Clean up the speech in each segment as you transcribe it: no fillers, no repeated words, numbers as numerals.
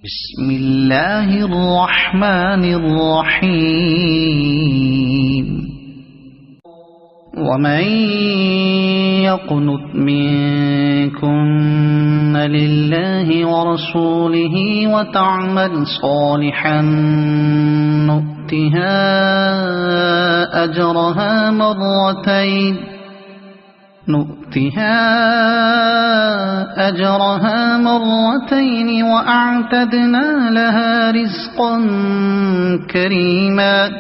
بسم الله الرحمن الرحيم ومن يقنت منكن لله ورسوله وتعمل صالحا نؤتها أجرها مرتين وأعتدنا لها رزقا كريما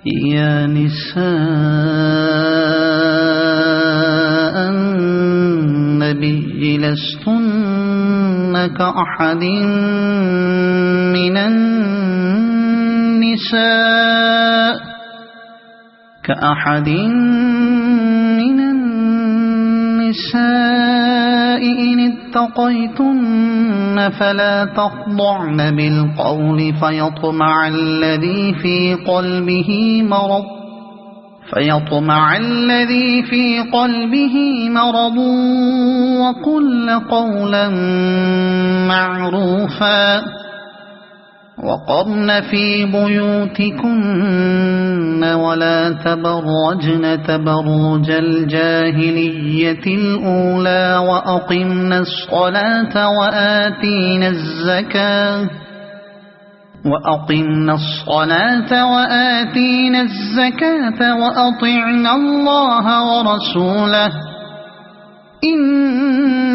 يا نساء النبي لستن كأحد من النساء إن اتقيتن فلا تخضعن بالقول فيطمع الذي في قلبه مرض وقل قولا معروفا وقرن في بيوتكن ولا تبرجن تبرج الجاهلية الأولى وأقمنا الصلاة وآتينا الزكاة وأطعنا الله ورسوله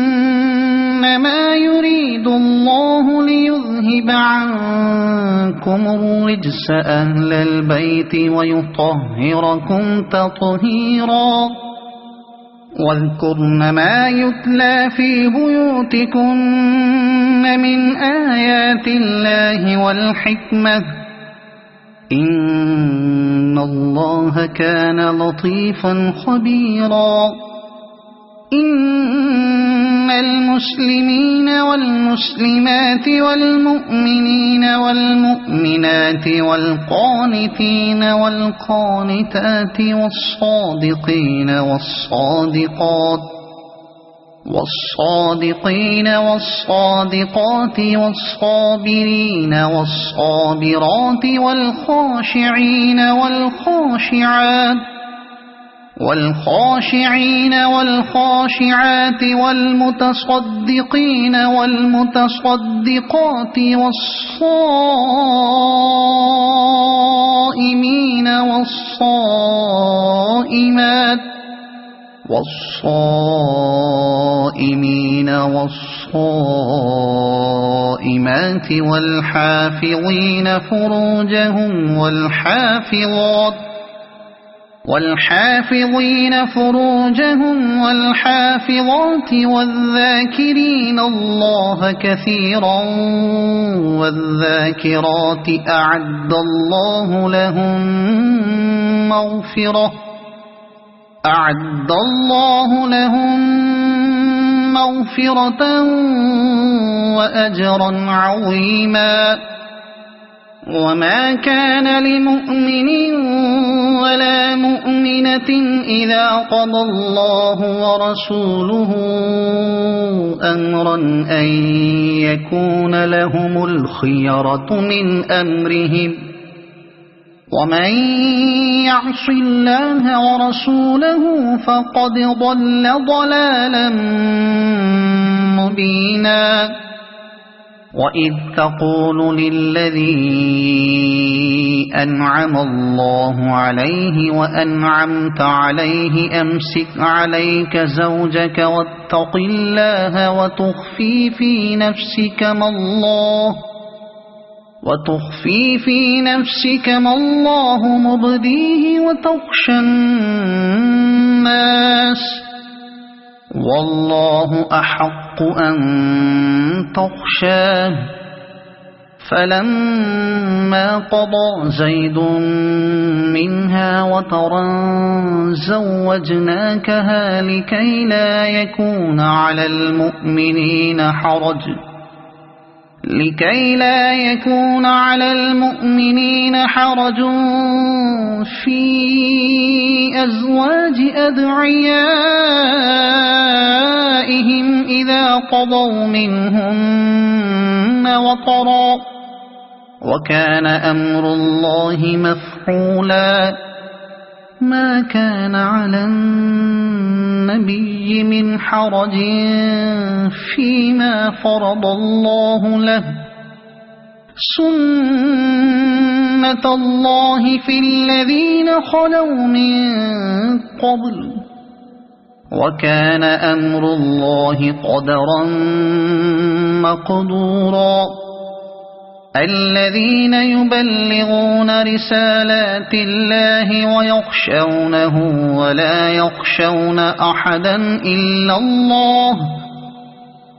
إنما يريد الله ليذهب عنكم الرجس أهل البيت ويطهركم تطهيرا واذكرن ما يتلى في بيوتكن من آيات الله والحكمة إن الله كان لطيفا خبيرا إن المسلمين والمسلمات والمؤمنين والمؤمنات والقانتين والقانتات والصادقين والصادقات والصابرين والصابرات والخاشعين والخاشعات والمتصدقين والمتصدقات والصائمين والصائمات والحافظين فروجهم والحافظات والذاكرين الله كثيرا والذاكرات أعد الله لهم مغفرة وأجرا عظيما وما كان لمؤمن ولا مؤمنة إذا قضى الله ورسوله أمرا أن يكون لهم الخيرة من أمرهم ومن يعص الله ورسوله فقد ضل ضلالا مبينا وإذ تقول للذي أنعم الله عليه وأنعمت عليه أمسك عليك زوجك واتق الله وتخفي في نفسك ما الله مبديه وتخشى الناس والله أحق أن تخشاه فلما قضى زيد منها وطرا زوجناكها لكي لا يكون على المؤمنين لكي لا يكون على المؤمنين حرج في أزواج أدعيائهم إذا قضوا منهن وطرا، وكان أمر الله مفعولا. ما كان على النبي من حرج فيما فرض الله له، سنة الله في الذين خلوا من قبل، وكان أمر الله قدرا مقدورا. الذين يبلغون رسالات الله ويخشونه ولا يخشون أحدا إلا الله،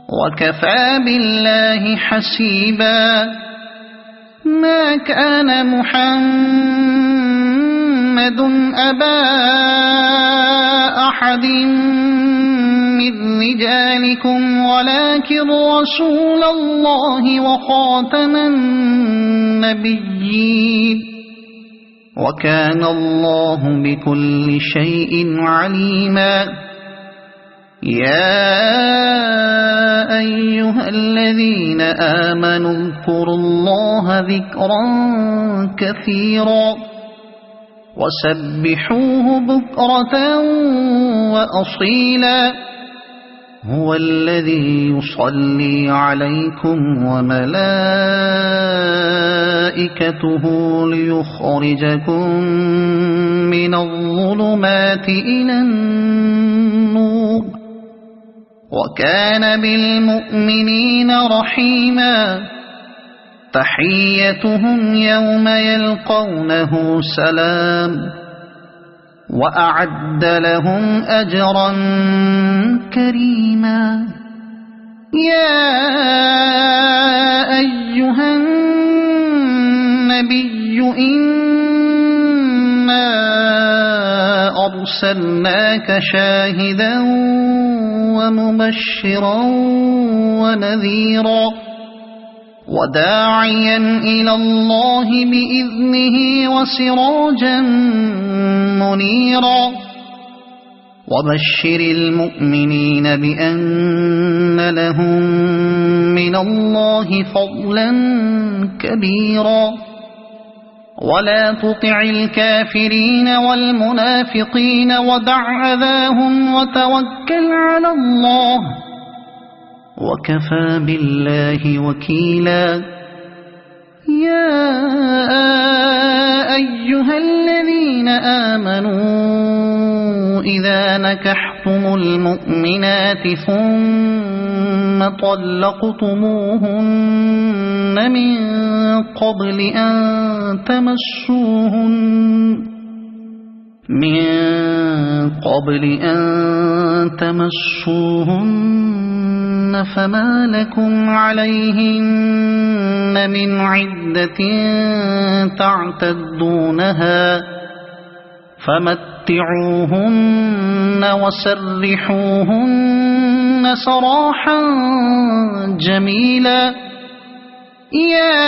وكفى بالله حسيبا. ما كان محمد أبا أحد من رجالكم ولكن رسول الله وخاتم النبيين، وكان الله بكل شيء عليما. يا أيها الذين آمنوا اذكروا الله ذكرا كثيرا وسبحوه بكرة وأصيلا. هو الذي يصلي عليكم وملائكته ليخرجكم من الظلمات إلى النور، وكان بالمؤمنين رحيما. تحيتهم يوم يلقونه سلام، وأعد لهم أجرا كريما. يا أيها النبي إنا أرسلناك شاهدا ومبشرا ونذيرا وداعيا إلى الله بإذنه وسراجا منيرا. وبشر المؤمنين بأن لهم من الله فضلا كبيرا. ولا تطع الكافرين والمنافقين ودع أذاهم وتوكل على الله، وكفى بالله وكيلا. يا أيها الذين آمنوا إذا نكحتم المؤمنات ثم طلقتموهن من قبل أن تمسوهن فما لكم عليهن من عدة تعتدونها، فمتعوهن وسرحوهن سراحا جميلا. يا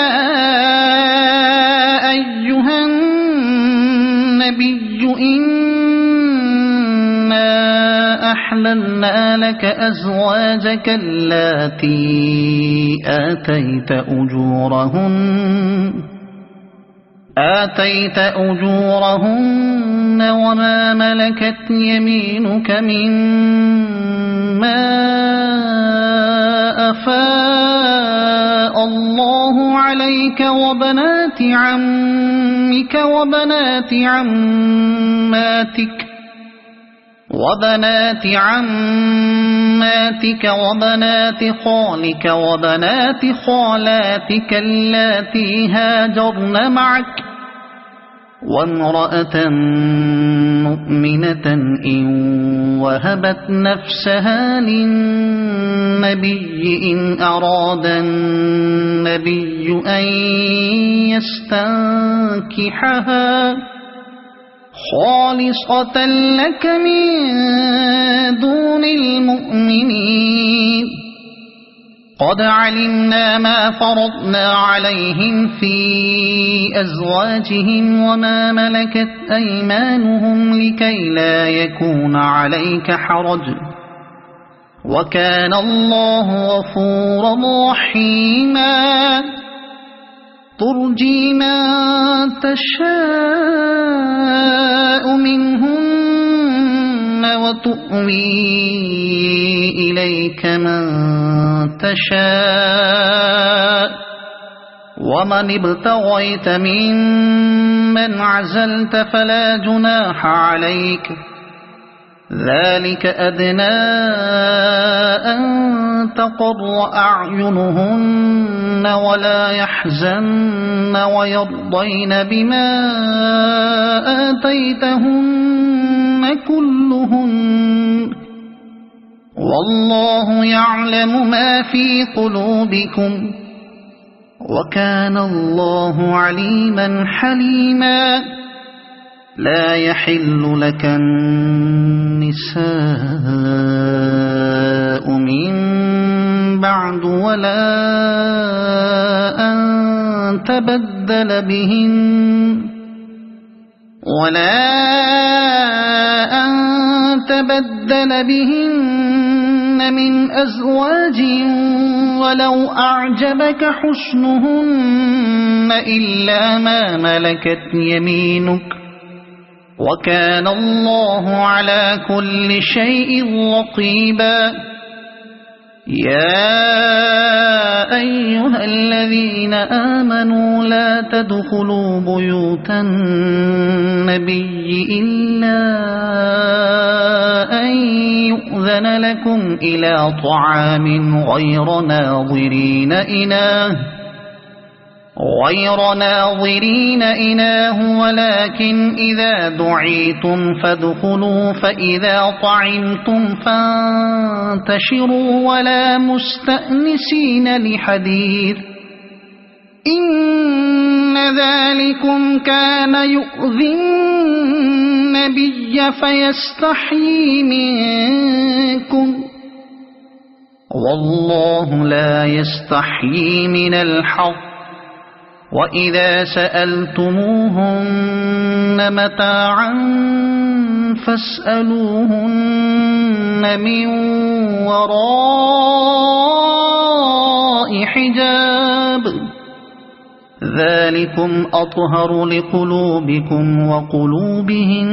أيها النبي إنا أحللنا لك أزواجك اللاتي آتيت أجورهن وما ملكت يمينك مما أفاء الله عليك وبنات عمك وبنات عماتك وبنات خالك وبنات خالاتك اللاتي هاجرن معك، وامرأة مؤمنة إن وهبت نفسها للنبي إن أراد النبي أن يستنكحها خالصة لك من دون المؤمنين. قد علمنا ما فرضنا عليهم في أزواجهم وما ملكت أيمانهم لكي لا يكون عليك حرج وكان الله غفورا رحيما ترجي من تشاء منهن وتؤوي إليك من تشاء ومن ابتغيت ممن عزلت فلا جناح عليك ذلك أدنى أن تقر أعينهن ولا يحزن ويرضين بما آتيتهن كلهن والله يعلم ما في قلوبكم وكان الله عليما حليما لا يحل لك النساء من بعد ولا أن تبدل بهن من أزواج ولو أعجبك حسنهن إلا ما ملكت يمينك وكان الله على كل شيء رقيبا يا أيها الذين آمنوا لا تدخلوا بيوت النبي إلا أن يؤذن لكم إلى طعام غير ناظرين إناه ولكن إذا دعيتم فادخلوا فإذا طعمتم فانتشروا ولا مستأنسين لحديث إن ذلكم كان يؤذي النبي فيستحيي منكم والله لا يستحيي من الحق وإذا سألتموهن متاعا فاسألوهن من وراء حجاب ذلكم أطهر لقلوبكم وقلوبهن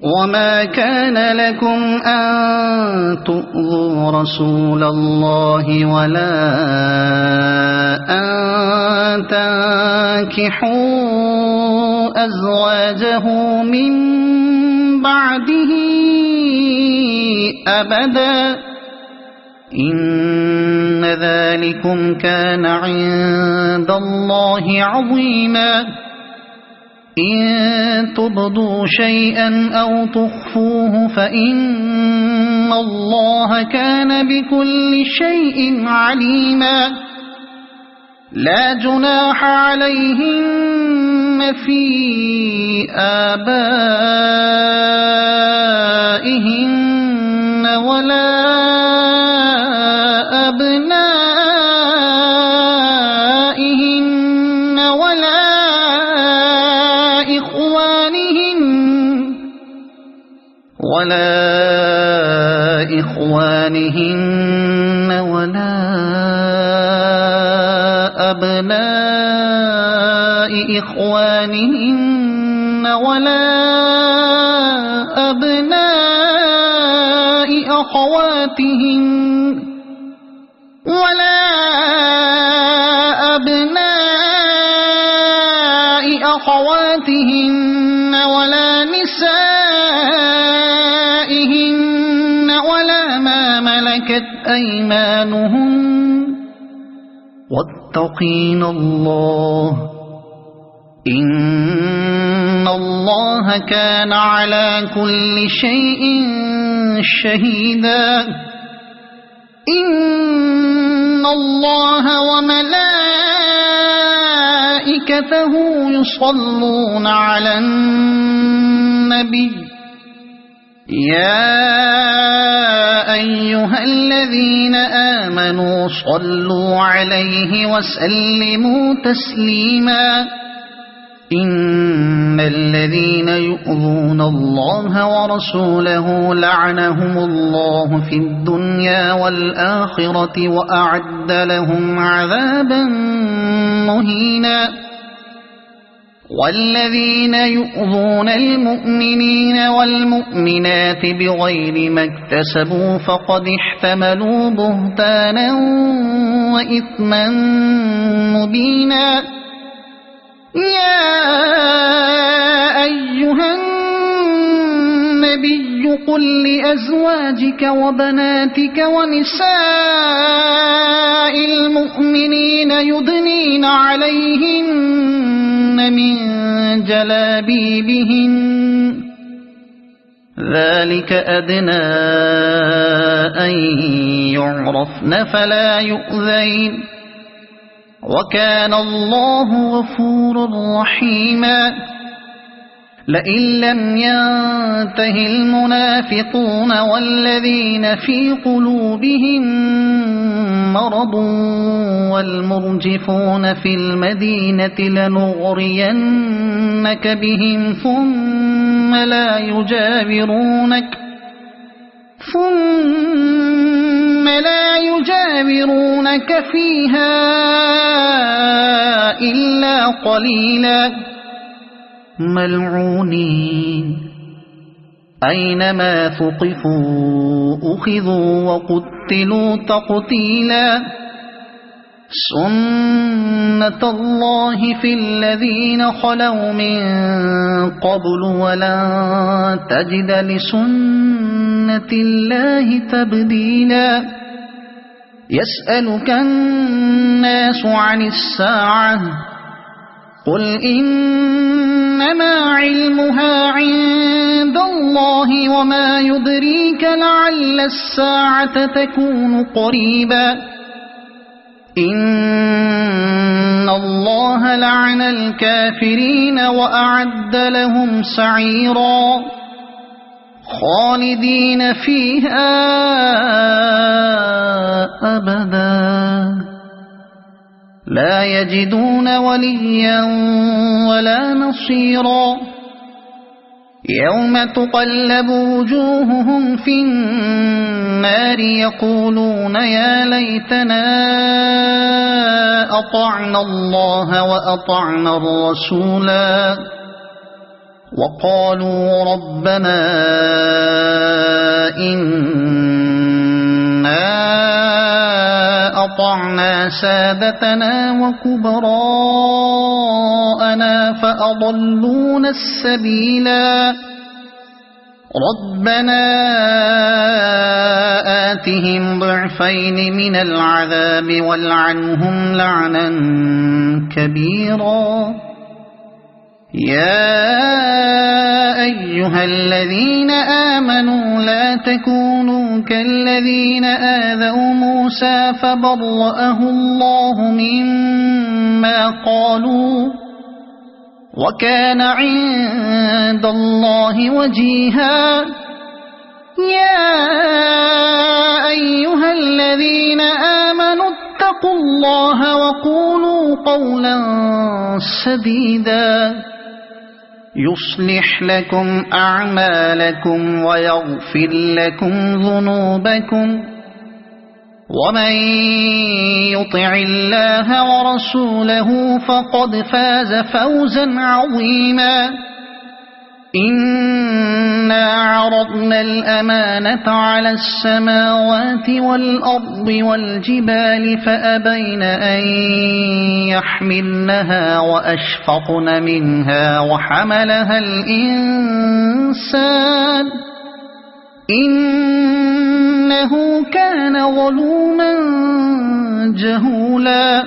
وما كان لكم أن تؤذوا رسول الله ولا أن تنكحوا أزواجه من بعده أبدا إن ذلكم كان عند الله عظيما إن تبدوا شيئا أو تخفوه فإن الله كان بكل شيء عليما لا جناح عليهن في آبائهن ولا أبنائهن ولا إخوانهن ولا أبناء إخوانهن ولا أبناء أخواتهن ولا أبناء أخواتهن ولا نسائهن ولا ما ملكت أيمانهن واتقين الله إن الله كان على كل شيء شهيدا إن الله وملائكته يصلون على النبي يا أيها الذين آمنوا صلوا عليه وسلموا تسليما إن الذين يؤذون الله ورسوله لعنهم الله في الدنيا والآخرة وأعد لهم عذابا مهينا والذين يؤذون المؤمنين والمؤمنات بغير ما اكتسبوا فقد احتملوا بهتانا وإثما مبينا يا أيها النبي قل لأزواجك وبناتك ونساء المؤمنين يدنين عليهن من جلابيبهن ذلك أدنى أن يعرفن فلا يؤذين وكان الله غفورا رحيما لئن لم ينته المنافقون والذين في قلوبهم مرض والمرجفون في المدينة لنغرينك بهم ثم لا يجاورونك فيها إلا قليلا ملعونين أينما ثقفوا أخذوا وقتلوا تقتيلا سنة الله في الذين خلوا من قبل ولن تجد لسنة الله تبديلا يسألك الناس عن الساعة قل إنما علمها عند الله وما يدريك لعل الساعة تكون قريبا إن الله لعن الكافرين وأعد لهم سعيرا خالدين فيها أبدا لا يجدون وليا ولا نصيرا يوم تقلب وجوههم في النار يقولون يا ليتنا أطعنا الله وأطعنا الرسولا وقالوا ربنا إنا أطعنا سادتنا وكبراءنا فأضلونا السبيلا ربنا آتهم ضعفين من العذاب والعنهم لعنا كبيرا يا أيها الذين آمنوا لا تكونوا كالذين آذوا موسى فبرأه الله مما قالوا وكان عند الله وجيها يا أيها الذين آمنوا اتقوا الله وقولوا قولا سديدا يصلح لكم أعمالكم ويغفر لكم ذنوبكم ومن يطع الله ورسوله فقد فاز فوزا عظيما إنا عرضنا الأمانة على السماوات والأرض والجبال فأبين أن يحملنها وأشفقن منها وحملها الإنسان إنه كان ظلوما جهولا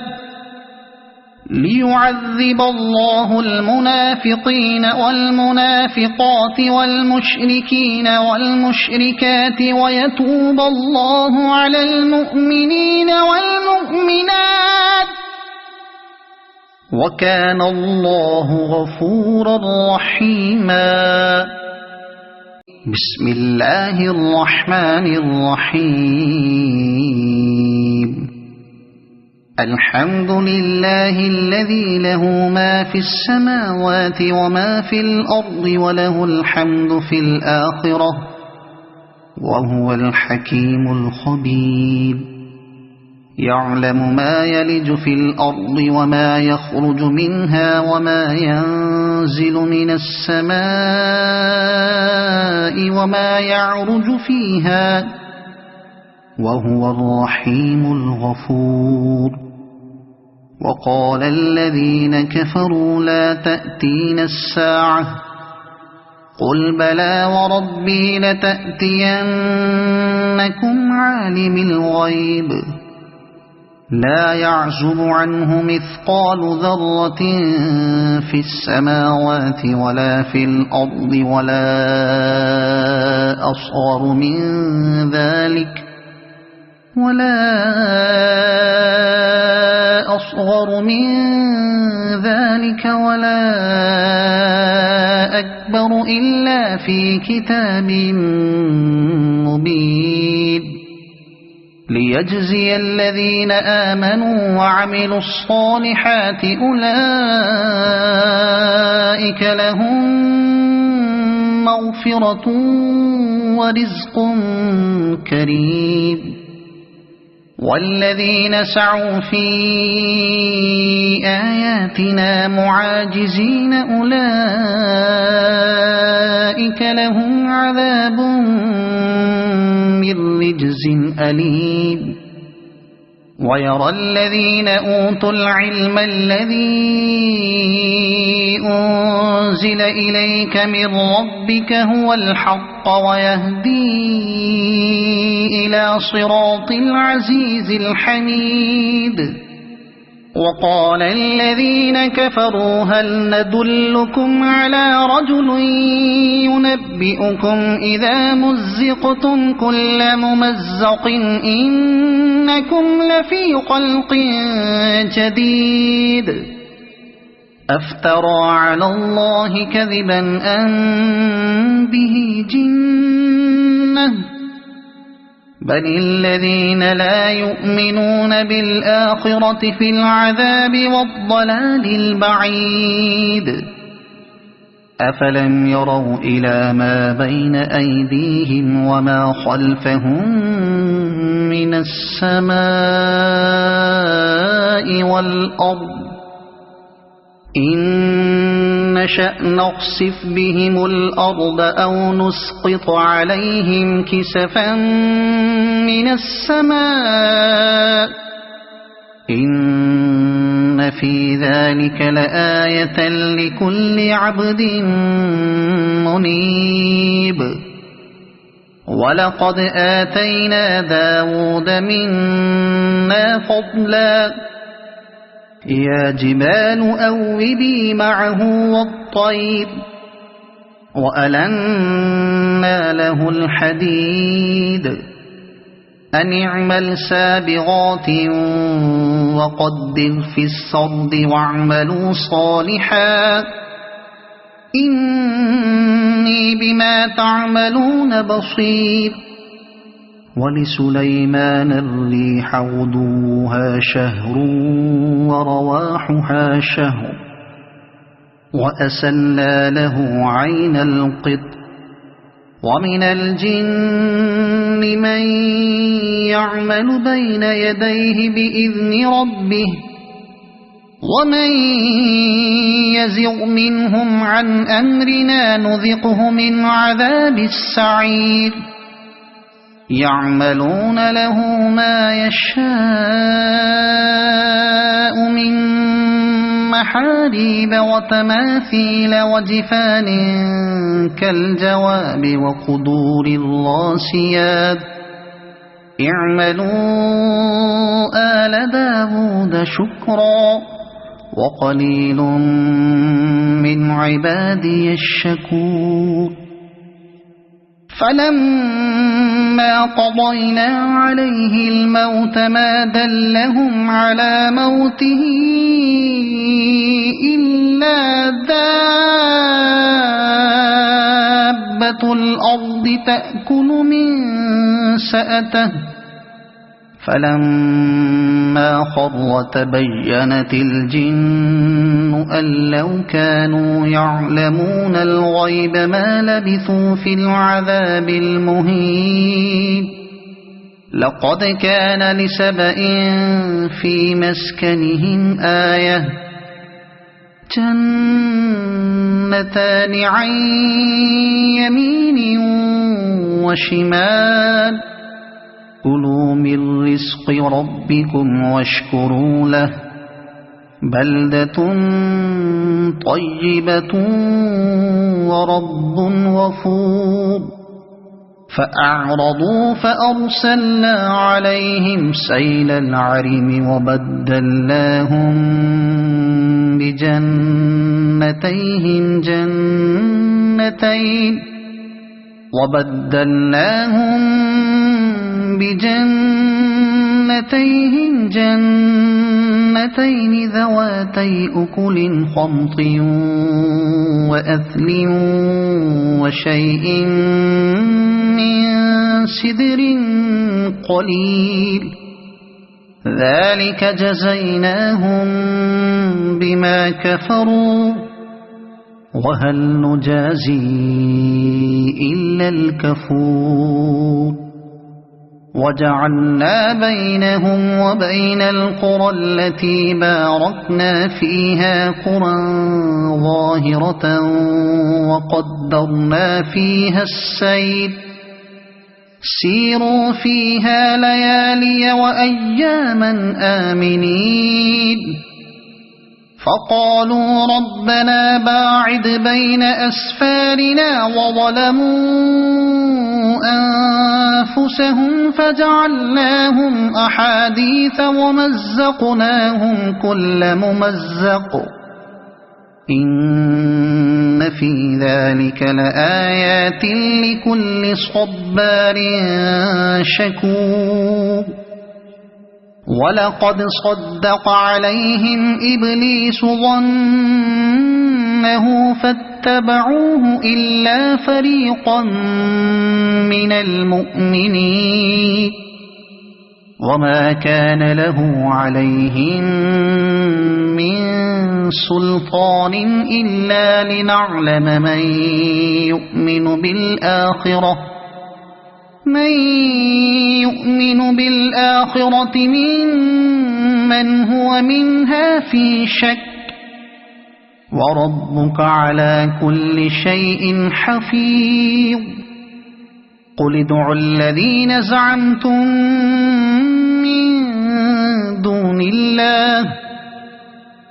ليعذب الله المنافقين والمنافقات والمشركين والمشركات ويتوب الله على المؤمنين والمؤمنات وكان الله غفورا رحيما بسم الله الرحمن الرحيم الحمد لله الذي له ما في السماوات وما في الأرض وله الحمد في الآخرة وهو الحكيم الخبير يعلم ما يلج في الأرض وما يخرج منها وما ينزل من السماء وما يعرج فيها وهو الرحيم الغفور وقال الذين كفروا لا تأتينا الساعة قل بلى وربي لتأتينكم عالم الغيب لا يعزب عنه مثقال ذرة في السماوات ولا في الأرض ولا أصغر من ذلك ولا أكبر إلا في كتاب مبين ليجزي الذين آمنوا وعملوا الصالحات أولئك لهم مغفرة ورزق كريم والذين سعوا في آياتنا معاجزين أولئك لهم عذاب من رجز أليم ويرى الذين أوتوا العلم الذي أنزل إليك من ربك هو الحق ويهدي إلى صراط العزيز الحميد وقال الذين كفروا هل ندلكم على رجل ينبئكم إذا مزقتم كل ممزق إنكم لفي خلق جديد أفترى على الله كذبا أم به جنة بل الذين لا يؤمنون بالآخرة في العذاب والضلال البعيد أفلم يروا إلى ما بين أيديهم وما خلفهم من السماء والأرض إن نشأ نخسف بهم الأرض أو نسقط عليهم كسفا من السماء إن في ذلك لآية لكل عبد منيب ولقد آتينا داود منا فضلا يا جبال أوبي معه والطير وألنا له الحديد أن اعمل سابغات وقدر في السرد واعملوا صالحا إني بما تعملون بصير ولسليمان الريح غدوها شهر ورواحها شهر وأسلنا له عين القطر ومن الجن من يعمل بين يديه بإذن ربه ومن يزغ منهم عن أمرنا نذقه من عذاب السعير يعملون له ما يشاء من محاريب وتماثيل وجفان كالجواب وقدور الراسيات اعملوا آل داود شكرا وقليل من عبادي الشكور فلما قضينا عليه الموت ما دلهم على موته إلا دابة الأرض تأكل من سأته فلما خر تبينت الجن أن لو كانوا يعلمون الغيب ما لبثوا في العذاب المهين لقد كان لسبإ في مسكنهم آية جنتان عن يمين وشمال كلوا من رزق ربكم واشكروا له بلدة طيبة ورب غفور فأعرضوا فأرسلنا عليهم سيل العرم وبدلناهم بجنتين جنتين ذواتي أكل خمط وأثل وشيء من سدر قليل ذلك جزيناهم بما كفروا وهل نجازي إلا الكفور وجعلنا بينهم وبين القرى التي باركنا فيها قرى ظاهرة وقدرنا فيها السير سيروا فيها ليالي وأياما آمنين فقالوا ربنا باعد بين أسفارنا وظلموا أنفسهم فجعلناهم أحاديث ومزقناهم كل ممزق إن في ذلك لآيات لكل صبار شكور ولقد صدق عليهم إبليس ظنه فاتبعوه إلا فريقا من المؤمنين وما كان له عليهم من سلطان إلا لنعلم من يؤمن بالآخرة ممن هو منها في شك وربك على كل شيء حفيظ قل ادعوا الذين زعمتم من دون الله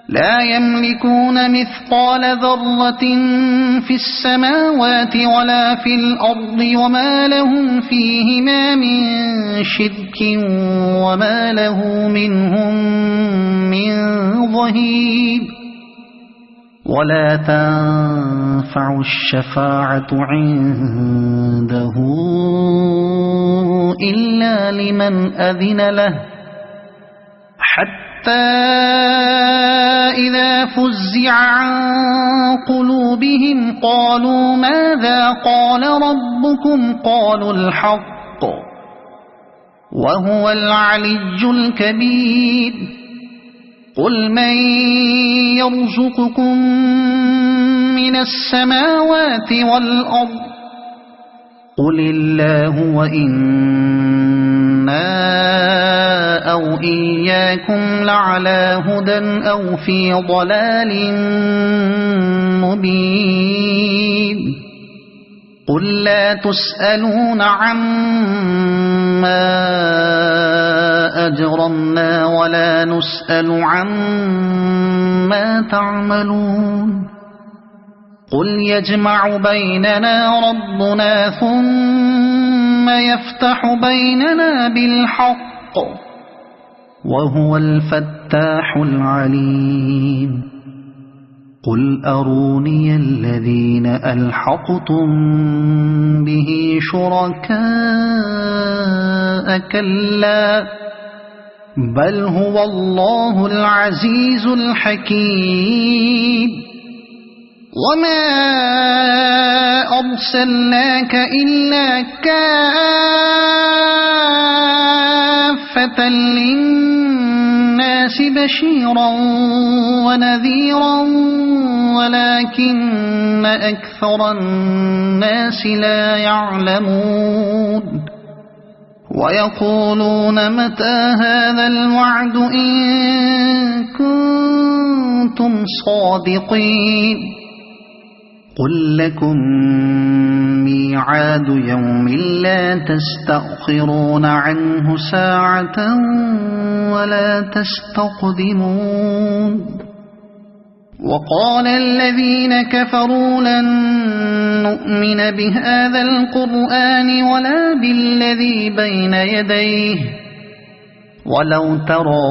لا يملكون مثقال ذرة في السماوات ولا في الأرض وما لهم فيهما من شرك وما له منهم من ظهير ولا تنفع الشفاعة عنده إلا لمن أذن له حتى إذا فزع عن قلوبهم قالوا ماذا قال ربكم قالوا الحق وهو العلي الكبير قل من يرزقكم من السماوات والأرض قل الله وإنا أو إياكم لعلى هدى أو في ضلال مبين قل لا تسألون عما أجرمنا ولا نسأل عما تعملون قل يجمع بيننا ربنا ثم يفتح بيننا بالحق وهو الفتاح العليم قل أروني الذين ألحقتم به شركاء كلا بل هو الله العزيز الحكيم وما أرسلناك إلا كافة كافة للناس بشيرا ونذيرا ولكن أكثر الناس لا يعلمون ويقولون متى هذا الوعد إن كنتم صادقين قل لكم ميعاد يوم لا تستأخرون عنه ساعة ولا تستقدمون وقال الذين كفروا لن نؤمن بهذا القرآن ولا بالذي بين يديه ولو ترى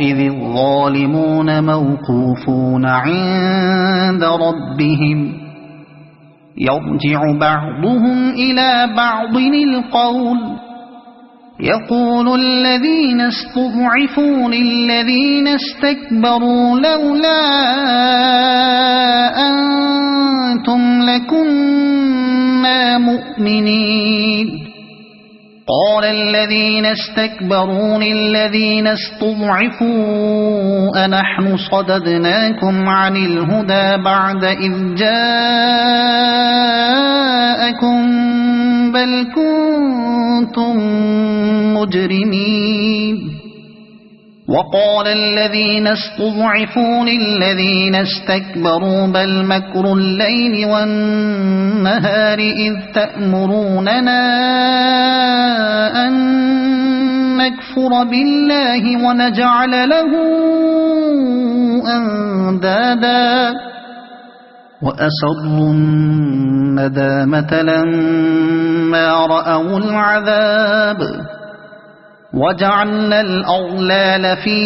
إذ الظالمون موقوفون عند ربهم يرجع بعضهم إلى بعض القول يقول الذين استضعفوا للذين استكبروا لولا أنتم لكنا مؤمنين قال الذين استكبروا للذين استضعفوا أنحن صددناكم عن الهدى بعد إذ جاءكم بل كنتم مجرمين وقال الذين استضعفوا للذين استكبروا بل مكر الليل والنهار إذ تأمروننا أن نكفر بالله ونجعل له أندادا وأسروا الندامة لما رأوا العذاب وجعلنا الأغلال في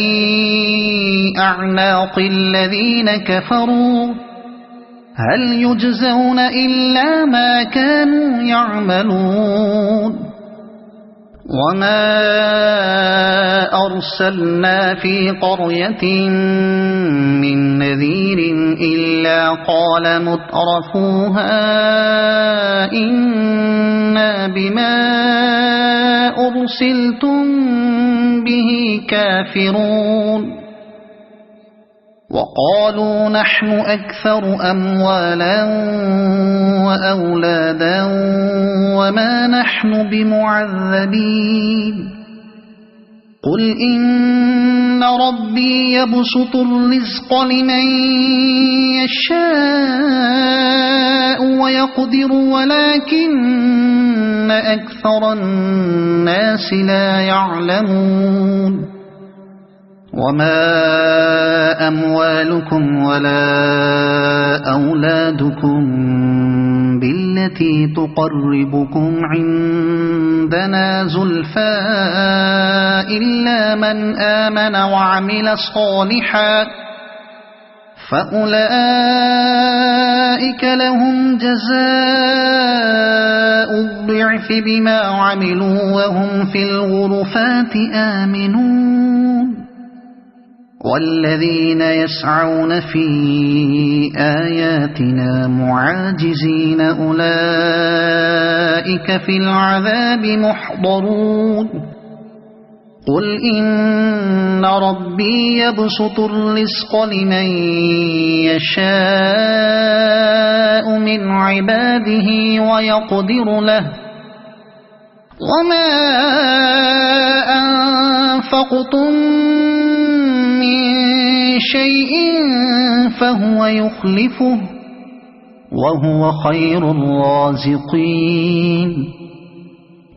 أعناق الذين كفروا هل يجزون إلا ما كانوا يعملون وما أرسلنا في قرية من نذير إلا قال مترفوها إنا بما أرسلتم به كافرون وقالوا نحن أكثر أموالا وأولادا وما نحن بمعذبين قل إن ربي يبسط الرزق لمن يشاء ويقدر ولكن أكثر الناس لا يعلمون وما أموالكم ولا أولادكم بالتي تقربكم عندنا زلفى إلا من آمن وعمل صالحا فأولئك لهم جزاء الضعف بما عملوا وهم في الغرفات آمنون والذين يسعون في آياتنا معاجزين أولئك في العذاب محضرون قل إن ربي يبسط الرزق لمن يشاء من عباده ويقدر له وما أنفقتم من شيء فهو يخلفه وهو خير الرازقين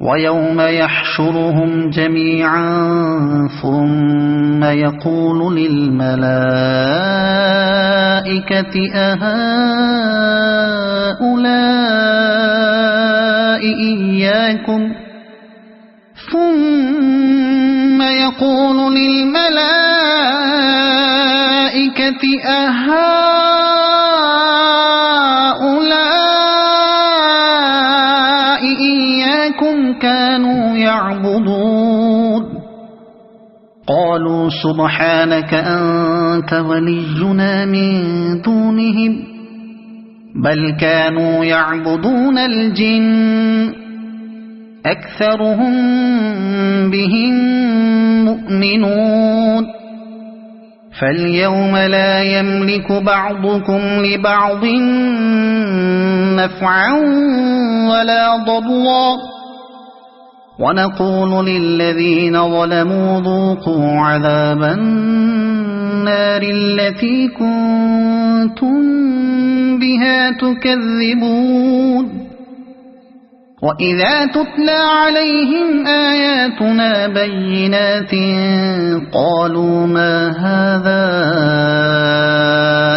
ويوم يحشرهم جميعا ثم يقول للملائكة أهؤلاء إياكم ثم يقول للملائكة أهؤلاء إياكم كانوا يعبدون قالوا سبحانك أنت ولينا من دونهم بل كانوا يعبدون الجن أكثرهم بهم مؤمنون فاليوم لا يملك بعضكم لبعض نفعا ولا ضرا ونقول للذين ظلموا ذوقوا عذاب النار التي كنتم بها تكذبون وإذا تتلى عليهم آياتنا بينات قالوا ما هذا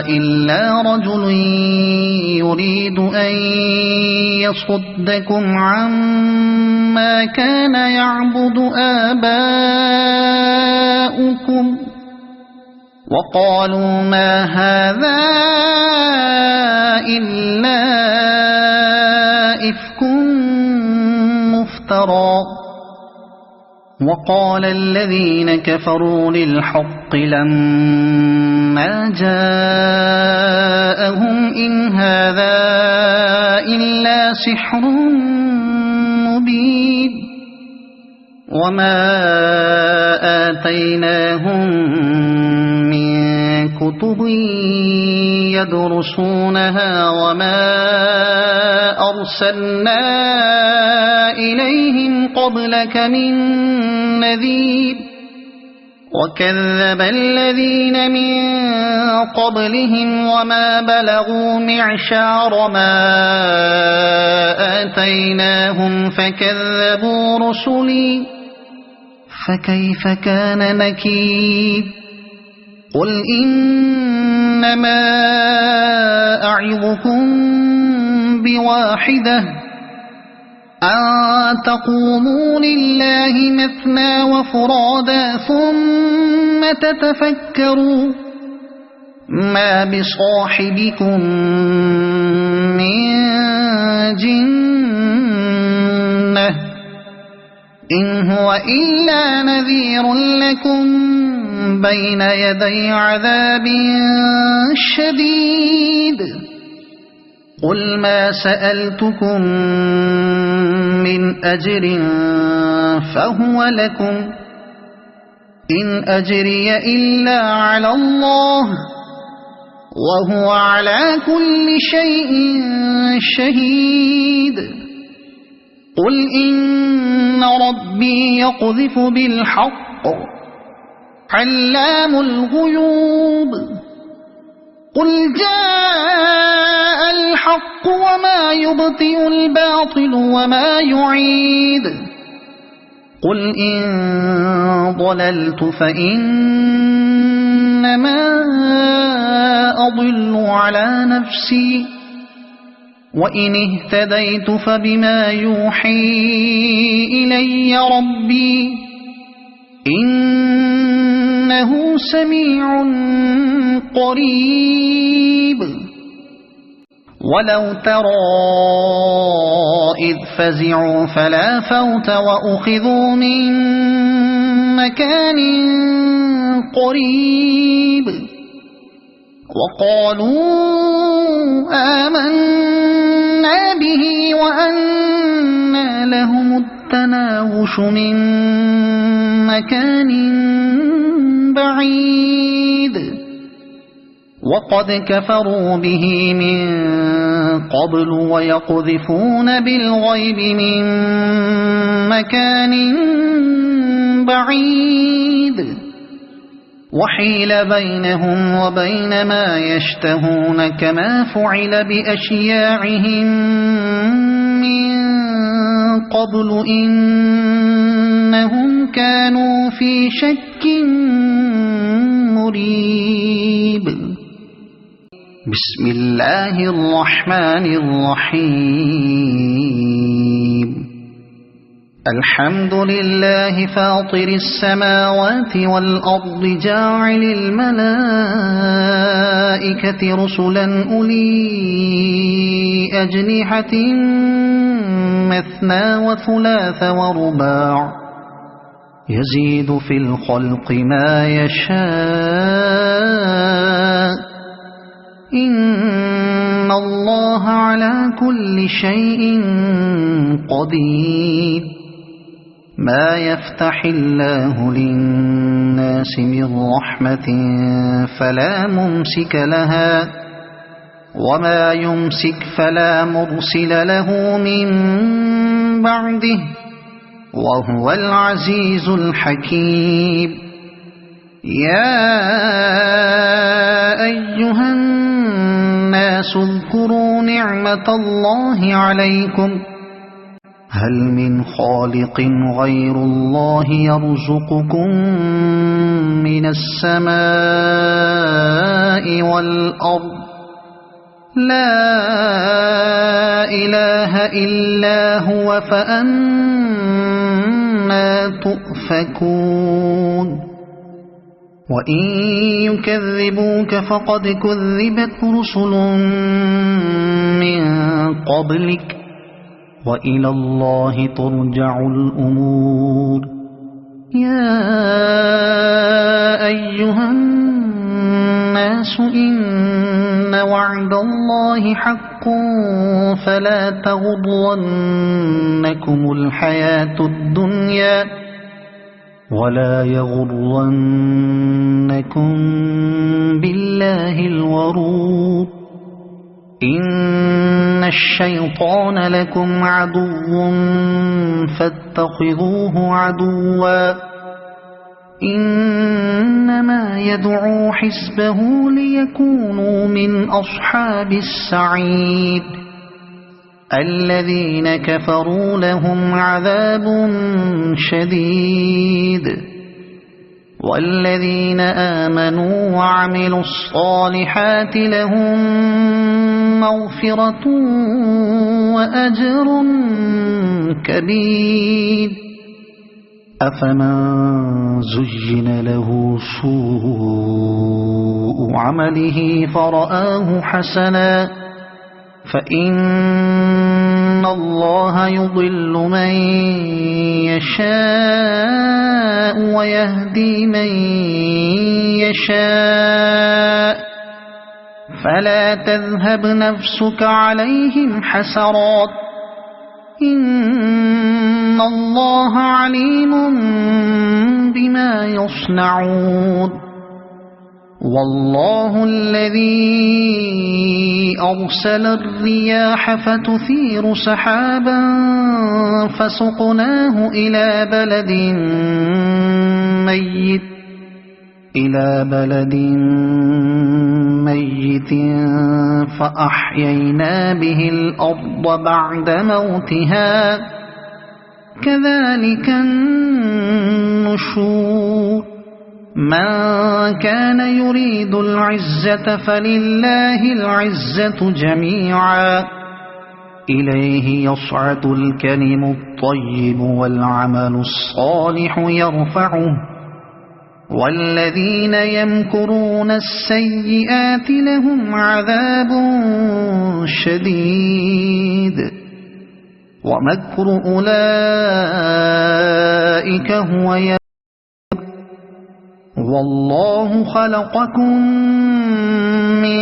إلا رجل يريد أن يصدكم عما كان يعبد آباؤكم وقالوا ما هذا إلا إفك مفترى وقال الذين كفروا للحق لما جاءهم إن هذا إلا سحر مبين وما آتيناهم من كتب يدرسونها وما أرسلنا إليهم قبلك من نذير وكذب الذين من قبلهم وما بلغوا معشار ما آتيناهم فكذبوا رسلي فكيف كان نكير قل إنما أعظكم بواحدة أن تقوموا لله مثنى وفرادا ثم تتفكروا ما بصاحبكم من جنة إن هو إلا نذير لكم بين يدي عذاب شديد قل ما سألتكم من أجر فهو لكم إن أجري إلا على الله وهو على كل شيء شهيد قل إن ربي يقذف بالحق علام الغيوب قل جاء الحق وما يبطئ الباطل وما يعيد قل إن ضللت فإنما أضل على نفسي وإن اهتديت فبما يوحي إلي ربي إنه سميع قريب ولو ترى إذ فزعوا فلا فوت وأخذوا من مكان قريب وقالوا آمنا به وأنى لهم التناوش من مكان بعيد وقد كفروا به من قبل ويقذفون بالغيب من مكان بعيد وحيل بينهم وبين ما يشتهون كما فعل بأشياعهم من قبل إنهم كانوا في شك مريب بسم الله الرحمن الرحيم الحمد لله فاطر السماوات والأرض جاعل الملائكة رسلا أولي أجنحة مثنى وثلاث ورباع يزيد في الخلق ما يشاء إن الله على كل شيء قدير ما يفتح الله للناس من رحمة فلا ممسك لها وما يمسك فلا مرسل له من بعده وهو العزيز الحكيم. يا أيها الناس اذكروا نعمة الله عليكم هل من خالق غير الله يرزقكم من السماء والأرض لا إله إلا هو فأنى تؤفكون. وإن يكذبوك فقد كذبت رسل من قبلك وإلى الله ترجع الأمور. يا أيها الناس إن وعد الله حق فلا تغرنكم الحياة الدنيا ولا يغرنكم بالله الغرور. إن الشيطان لكم عدو فاتخذوه عدوا إنما يدعو حزبه ليكونوا من أصحاب السعيد. الذين كفروا لهم عذاب شديد والذين آمنوا وعملوا الصالحات لهم مغفرة وأجر كبير. أفمن زين له سوء عمله فرآه حسنا فإن الله يضل من يشاء ويهدي من يشاء فلا تذهب نفسك عليهم حسرات إن الله عليم بما يصنعون. والله الذي أرسل الرياح فتثير سحابا فسقناه إلى بلد ميت فأحيينا به الأرض بعد موتها كذلك النشور. من كان يريد العزة فلله العزة جميعا إليه يصعد الكلم الطيب والعمل الصالح يرفعه والذين يمكرون السيئات لهم عذاب شديد ومكر أولئك هو يبور. والله خلقكم من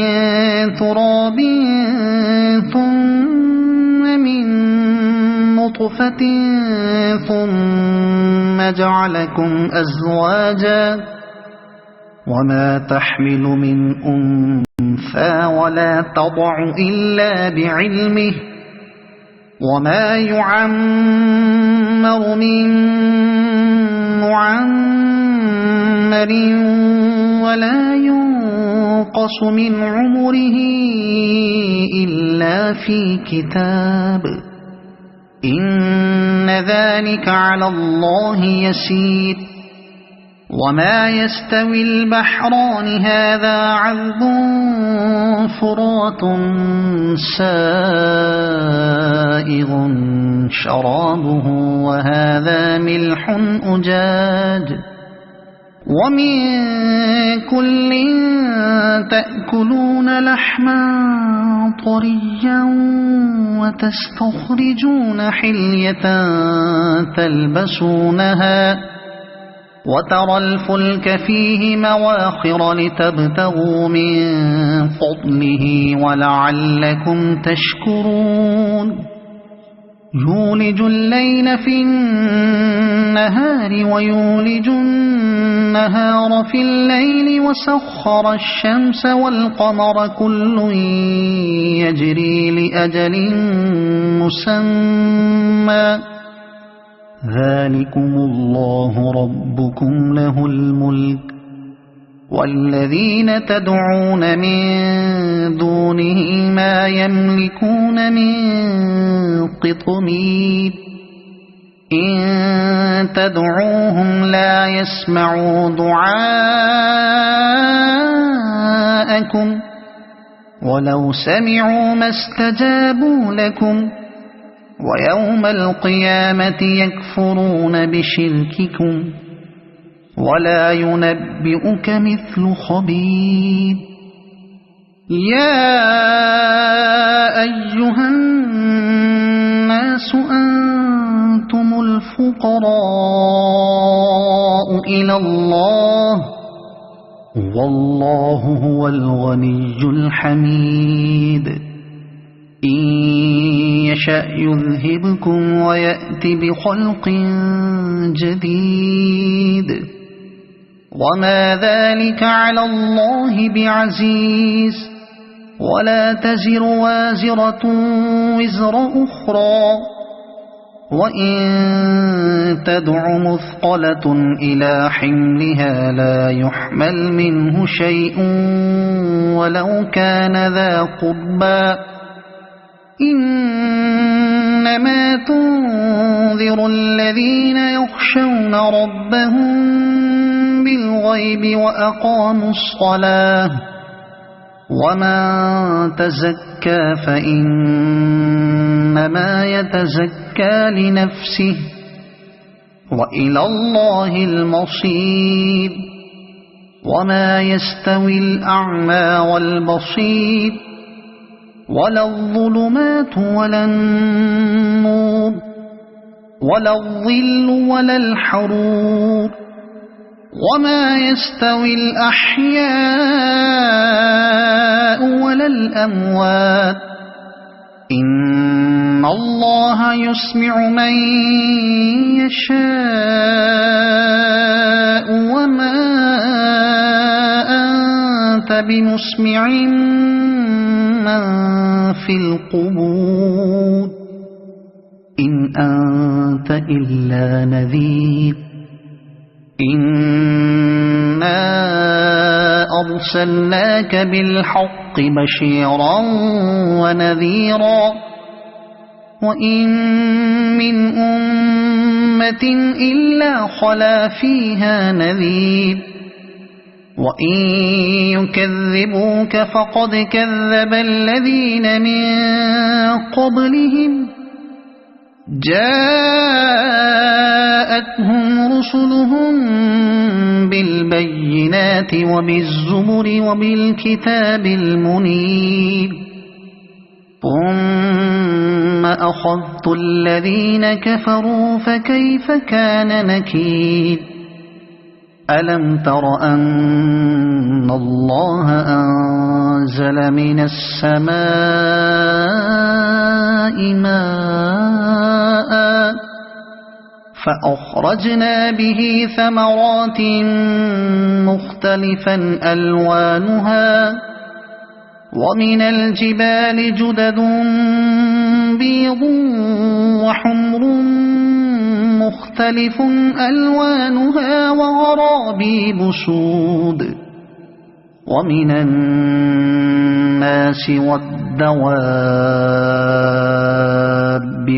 تراب ثم من نطفة ثم جعلكم أزواجا وما تحمل من أنثى ولا تضع إلا بعلمه وما يعمر من معمر ولا ينقص من عمره إلا في كتاب إن ذلك على الله يسير. وما يستوي البحران هذا عذب فرات سائغ شرابه وهذا ملح أجاج ومن كل تأكلون لحما طريا وتستخرجون حلية تلبسونها وترى الفلك فيه مواخر لتبتغوا من فضله ولعلكم تشكرون. يولج الليل في النهار ويولج النهار في الليل وسخر الشمس والقمر كل يجري لأجل مسمى ذلكم الله ربكم له الملك والذين تدعون من دونه ما يملكون من قطمير إن تدعوهم لا يسمعوا دعاءكم ولو سمعوا ما استجابوا لكم ويوم القيامة يكفرون بشرككم ولا ينبئك مثل خبير يا أيها الناس أنتم الفقراء إلى الله والله هو الغني الحميد إن يشأ يذهبكم ويأت بخلق جديد وما ذلك على الله بعزيز ولا تزر وازرة وزر أخرى وإن تدع مثقلة إلى حملها لا يحمل منه شيء ولو كان ذا قربى إنما تنذر الذين يخشون ربهم بالغيب وأقاموا الصلاة ومن تزكى فإنما يتزكى لنفسه وإلى الله المصير وما يستوي الأعمى والبصير ولا الظلمات ولا النور ولا الظل ولا الحرور وما يستوي الأحياء ولا الأموات إن الله يسمع من يشاء وما أنت بمسمع من في القبور إن أنت إلا نذير إنا أرسلناك بالحق بشيرا ونذيرا وإن من أمة إلا خلا فيها نذير وإن يكذبوك فقد كذب الذين من قبلهم جاءتهم رسلهم بالبينات وبالزبر وبالكتاب المنير ثم أخذت الذين كفروا فكيف كان نكير ألم تر أن الله أنزل من السماء ماء فأخرجنا به ثمرات مختلفا ألوانها ومن الجبال جدد بيض وحمر مختلف ألوانها وغرابيب سود ومن الناس والدواب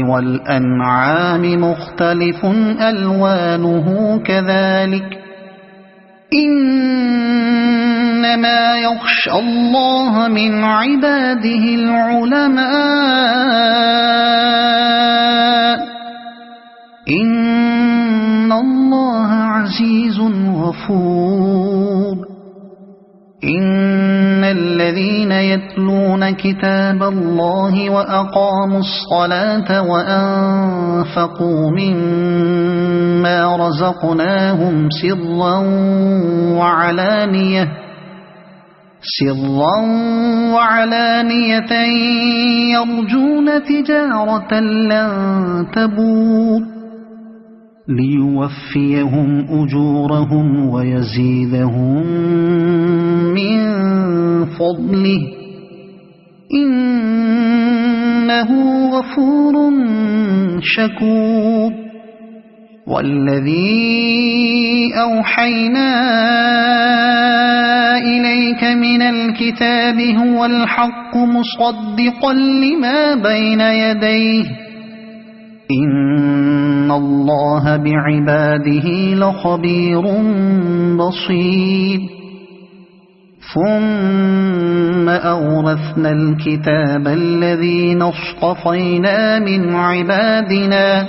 والأنعام مختلف ألوانه كذلك إنما يخشى الله من عباده العلماء إن الله عزيز غفور إن الذين يتلون كتاب الله وأقاموا الصلاة وأنفقوا مما سرا وعلانية يرجون تجارة لن تبور ليوفيهم أجورهم ويزيدهم من فضله إنه غفور شكور والذي أوحينا إليك من الكتاب هو الحق مصدقا لما بين يديه إن الله بعباده لخبير بصير ثم أورثنا الكتاب الذين اصطفينا من عبادنا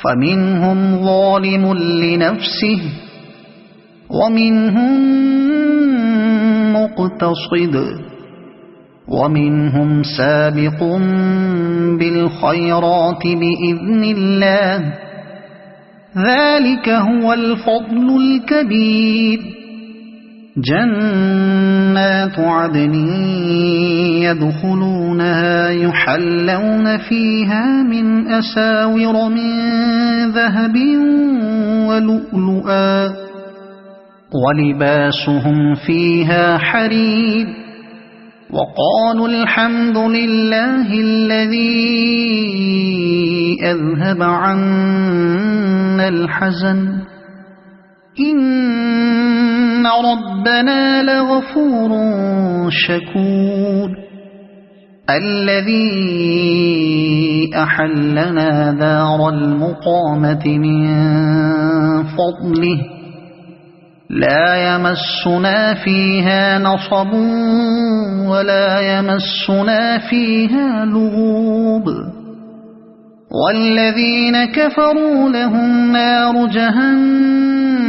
فمنهم ظالم لنفسه ومنهم مقتصد ومنهم سابق بالخيرات بإذن الله ذلك هو الفضل الكبير جنات عدن يدخلونها يحلون فيها من أساور من ذهب ولؤلؤا ولباسهم فيها حرير وقالوا الحمد لله الذي أذهب عنا الحزن إن ربنا لغفور شكور الذي أحلنا دار المقامة من فضله لا يمسنا فيها نصب ولا يمسنا فيها لغوب والذين كفروا لهم نار جهنم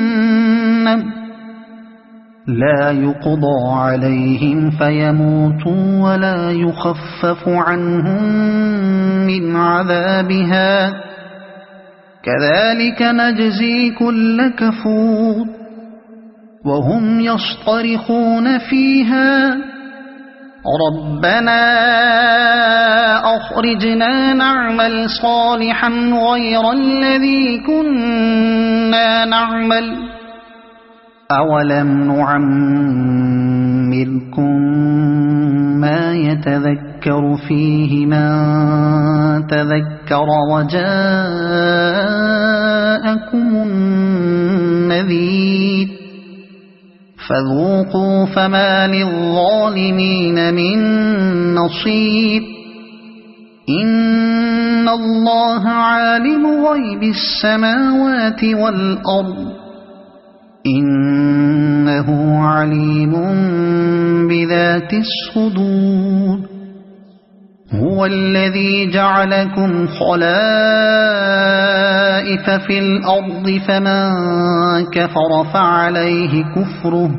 لا يقضى عليهم فيموتوا ولا يخفف عنهم من عذابها كذلك نجزي كل كفور وهم يصطرخون فيها ربنا أخرجنا نعمل صالحا غير الذي كنا نعمل أولم نعمركم ما يتذكر فيه من تذكر وجاءكم النذير فذوقوا فما للظالمين من نصير إن الله عالم غيب السماوات والأرض إنه عليم بذات الصدور هو الذي جعلكم خلائف في الأرض فمن كفر فعليه كفره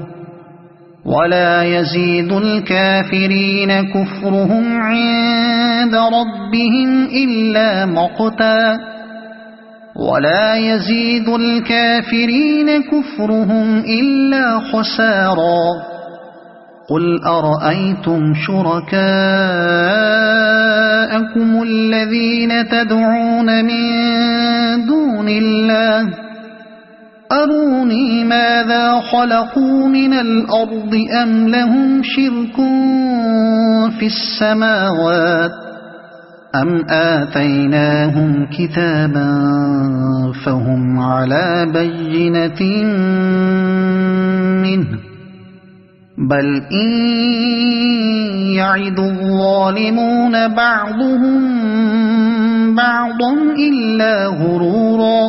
ولا يزيد الكافرين كفرهم عند ربهم إلا مقتا ولا يزيد الكافرين كفرهم إلا خسارا قل أرأيتم شركاءكم الذين تدعون من دون الله أروني ماذا خلقوا من الأرض أم لهم شرك في السماوات أم آتيناهم كتابا فهم على بينة منه بل إن يعد الظالمون بعضهم بعضا إلا غرورا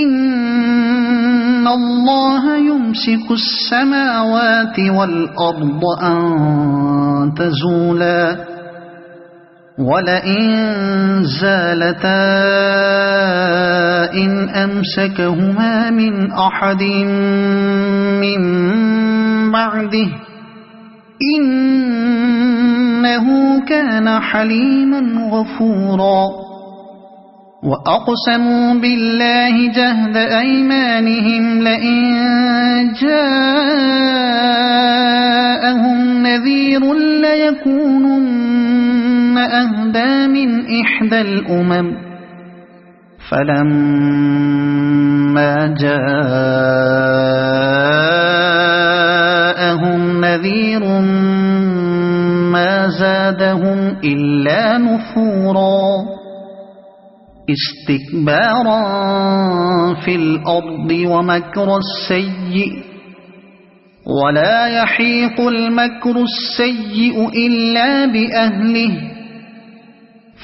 إن الله يمسك السماوات والأرض أن تزولا ولئن زالتا إن أمسكهما من أحد من بعده إنه كان حليما غفورا وأقسموا بالله جهد أيمانهم لئن جاءهم نذير ليكونن أهدى من إحدى الأمم فلما جاءهم نذير ما زادهم إلا نفورا استكبارا في الأرض ومكر السيء ولا يحيق المكر السيء إلا بأهله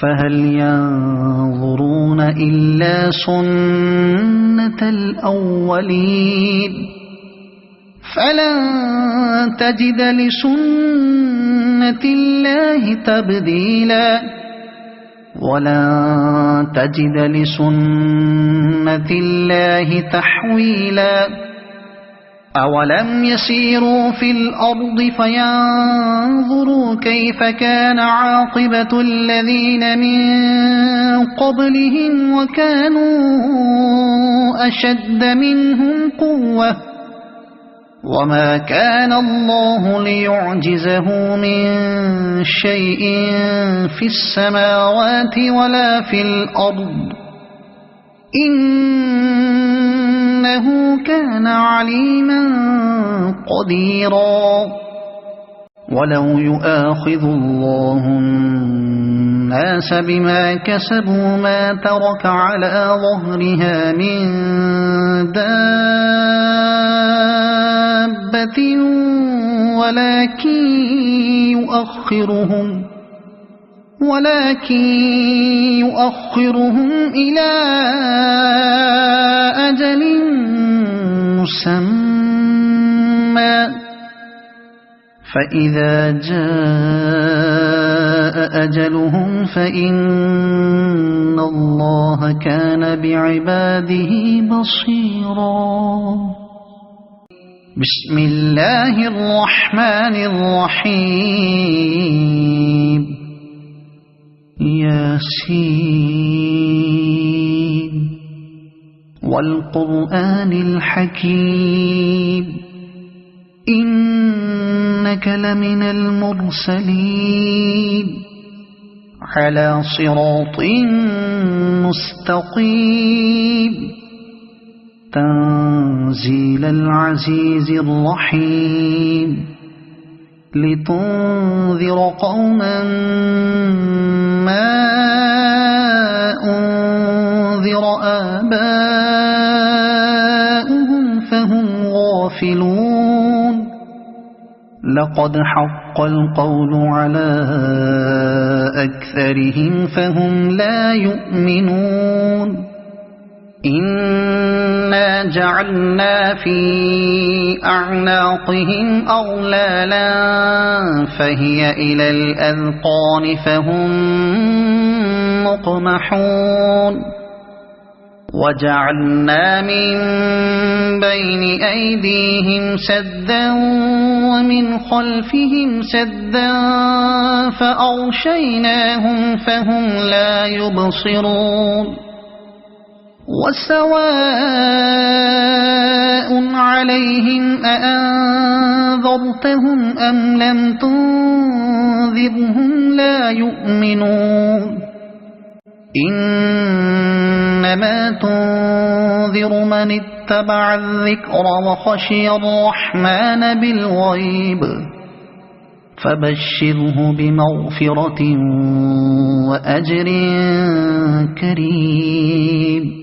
فهل ينظرون إلا سنة الأولين فلن تجد لسنة الله تبديلا ولن تجد لسنة الله تحويلا أولم يسيروا في الأرض فينظروا كيف كان عاقبة الذين من قبلهم وكانوا أشد منهم قوة وما كان الله ليعجزه من شيء في السماوات ولا في الأرض إنه كان عليما قديرا ولو يؤاخذ الله الناس بما كسبوا ما ترك على ظهرها من دابة ولكن يؤخرهم إلى أجل مسمى فإذا جاء أجلهم فإن الله كان بعباده بصيرا بسم الله الرحمن الرحيم ياسين والقرآن الحكيم إنك لمن المرسلين على صراط مستقيم تنزيل العزيز الرحيم لتنذر قوما ما أنذر آباؤهم فهم غافلون لقد حق القول على أكثرهم فهم لا يؤمنون إنا جعلنا في أعناقهم أغلالا فهي إلى الأذقان فهم مقمحون وجعلنا من بين أيديهم سدا ومن خلفهم سدا فأغشيناهم فهم لا يبصرون وسواء عليهم أأنذرتهم أم لم تنذرهم لا يؤمنون إنما تنذر من اتبع الذكر وخشي الرحمن بالغيب فبشره بمغفرة وأجر كريم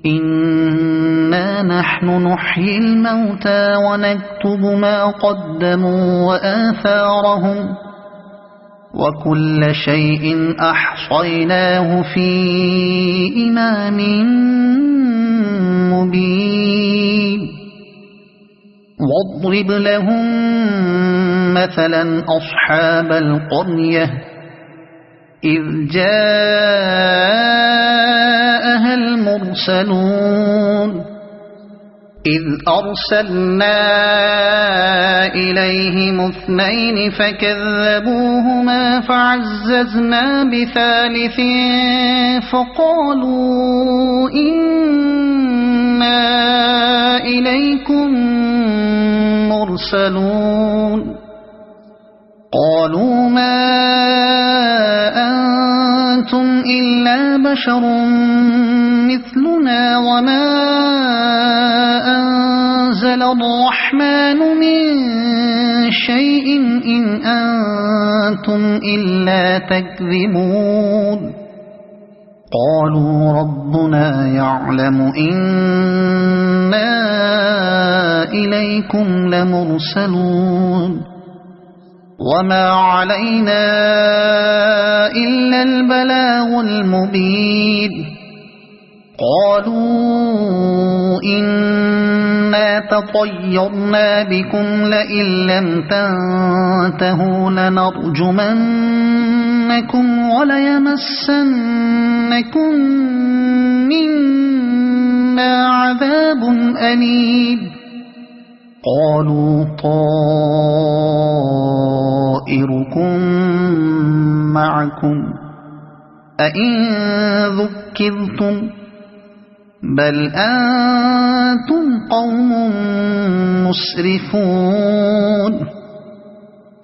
إنا نحن نحيي الموتى ونكتب ما قدموا وآثارهم وكل شيء أحصيناه في إمام مبين واضرب لهم مثلا أصحاب القرية إذ جاءها المرسلون إذ أرسلنا إليهم 2 فكذبوهما فعززنا بثالث فقالوا إنا إليكم مرسلون قالوا ما أنتم إلا بشر مثلنا وما أنزل الرحمن من شيء إن أنتم إلا تكذبون قالوا ربنا يعلم إنا إليكم لمرسلون وما علينا إلا البلاغ المبين قالوا إنا تطيرنا بكم لئن لم تنتهوا لنرجمنكم وليمسنكم منا عذاب أليم قالوا طائركم معكم أئن ذكرتم بل أنتم قوم مسرفون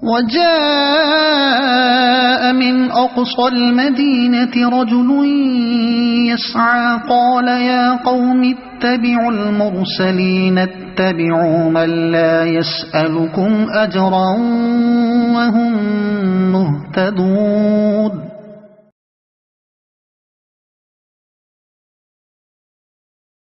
وجاء من أقصى المدينة رجل يسعى قال يا قوم اتبعوا المرسلين اتبعوا من لا يسألكم أجرا وهم مهتدون